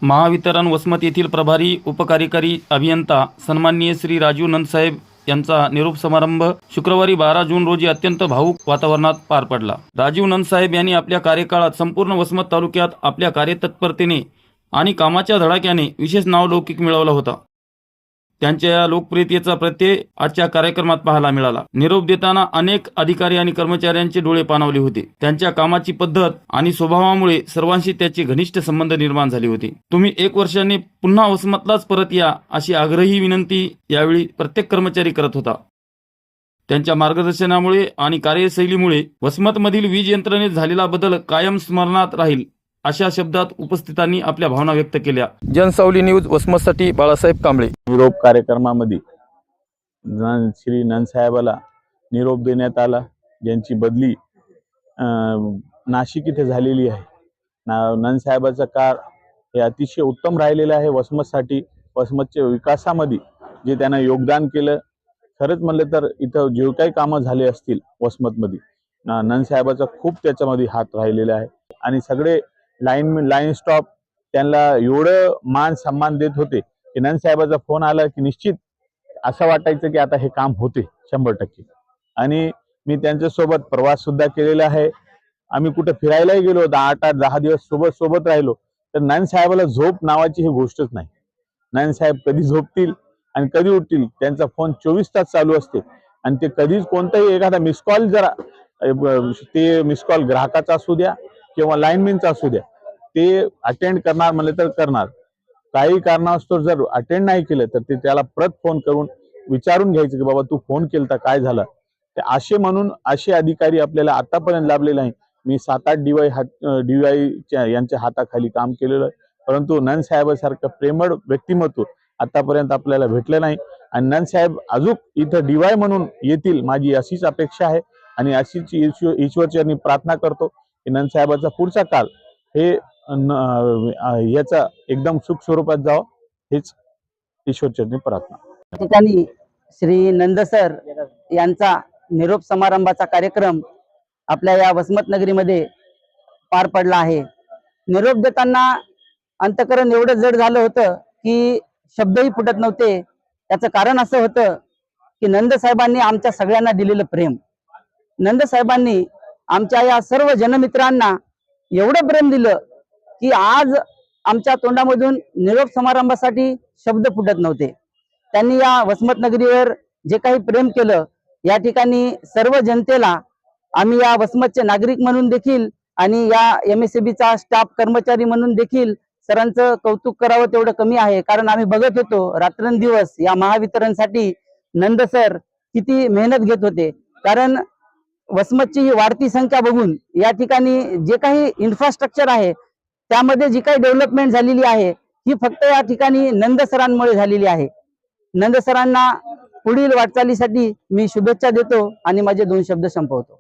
महावितरण वसमत येथील प्रभारी उपकार्यकारी अभियंता सन्माननीय श्री राजीव नंदसाहेब यांचा निरोप समारंभ शुक्रवारी 12 जून रोजी अत्यंत भावुक वातावरणात पार पडला। राजीव नंदसाहेब यांनी आपल्या कार्यकाळात संपूर्ण वसमत तालुक्यात आपल्या कार्यतत्परतेने आणि कामाच्या धडाक्याने विशेष नावलौकिक मिळवला होता। त्यांच्या या लोकप्रियतेचा प्रत्यय आजच्या कार्यक्रमात पाहायला मिळाला। निरोप देताना अनेक अधिकारी आणि कर्मचाऱ्यांचे डोळे पाणावले होते। त्यांच्या कामाची पद्धत आणि स्वभावामुळे सर्वांशी त्याचे घनिष्ठ संबंध निर्माण झाले होते। तुम्ही 1 वर्षाने पुन्हा वसमतलाच परत या अशी आग्रही विनंती यावेळी प्रत्येक कर्मचारी करत होता। त्यांच्या मार्गदर्शनामुळे आणि कार्यशैलीमुळे वसमतमधील वीज यंत्रणेत झालेला बदल कायम स्मरणात राहील अशा शब्दात उपस्थितांनी आपल्या भावना व्यक्त केल्या। जनसावली न्यूज वसमतसाठी बाळासाहेब कांबळे। निरोप कार्यक्रमामध्ये श्री नंदसाहेबाला निरोप देण्यात आला, ज्यांची बदली नाशिक इथे झालेली आहे। नंदसाहेबाचा कार्य हे अतिशय उत्तम राहिलेलं आहे। वसमतसाठी वसमतच्या विकासामध्ये जे त्यांना योगदान केलं, खरंच म्हणलं तर इथं जे काही कामं झाले असतील वसमतमध्ये नंदसाहेबाचा खूप त्याच्यामध्ये हात राहिलेला आहे। आणि सगळे लाईन स्टॉप त्यांना एवढं मान सन्मान देत होते की नंदसाहेबाचा फोन आला की निश्चित असं वाटायचं की आता हे काम होते 100%। आणि मी त्यांच्यासोबत प्रवास सुद्धा केलेला आहे। आम्ही कुठे फिरायलाही गेलो 10 दिवस सोबत राहिलो तर नंदसाहेबाला झोप नावाची ही गोष्टच नाही। नंदसाहेब कधी झोपतील आणि कधी उठतील त्यांचा फोन 24 तास चालू असते। आणि ते कधीच कोणताही एखादा मिस कॉल जरा ते मिस कॉल ग्राहकाचा असू द्या किंवा लाईनमॅनचा असू द्या ते अटेंड करणार म्हणले तर करणार। काही कारणास्तव जर अटेंड नाही केलं तर ते त्याला परत फोन करून विचारून घ्यायचं की बाबा तू फोन केलता काय झालं। ते असे म्हणून असे अधिकारी आपल्याला आतापर्यंत लाभलेले नाही। मी 7-8 DY यांच्या हाताखाली काम केलेलं आहे, परंतु नंदसाहेबासारखं प्रेमळ व्यक्तिमत्व आतापर्यंत आपल्याला भेटलं नाही। आणि नंदसाहेब अजून इथं DY म्हणून येतील माझी अशीच अपेक्षा आहे। आणि अशीच ईश्वरचरणी प्रार्थना करतो की नंदसाहेबाचा पुढचा काळ हे याचा एकदम सुख स्वरूपात जावं, हेच ईश्वरचरणी प्रार्थना। ठिकाणी श्री नंदसर यांचा निरोप समारंभाचा कार्यक्रम आपल्या या वसमत नगरीमध्ये पार पडला आहे। निरोप देताना अंतकरण एवढं जड झालं होतं की शब्दही फुटत नव्हते। त्याचं कारण असं होतं की नंदसाहेबांनी आमच्या सगळ्यांना दिलेलं प्रेम, नंदसाहेबांनी आमच्या या सर्व जनमित्रांना एवढं प्रेम दिलं की आज आमच्या तोंडामधून निरोप समारंभासाठी शब्द फुटत नव्हते। त्यांनी या वसमत नगरीवर जे काही प्रेम केलं, या ठिकाणी सर्व जनतेला आम्ही या वसमतचे नागरिक म्हणून देखील आणि या MSEBचा स्टाफ कर्मचारी म्हणून देखील सरांचं कौतुक करावं तेवढं कमी आहे। कारण आम्ही बघत होतो रात्रंदिवस या महावितरणसाठी नंदसर किती मेहनत घेत होते। कारण वसमतची ही वाढती संख्या बघून या ठिकाणी जे काही इन्फ्रास्ट्रक्चर आहे त्यामध्ये जी काही डेव्हलपमेंट झालेली आहे ही फक्त या ठिकाणी नंदसरांमुळे झालेली आहे। नंदसरांना पुढील वाटचालीसाठी मी शुभेच्छा देतो आणि माझे 2 शब्द संपवतो।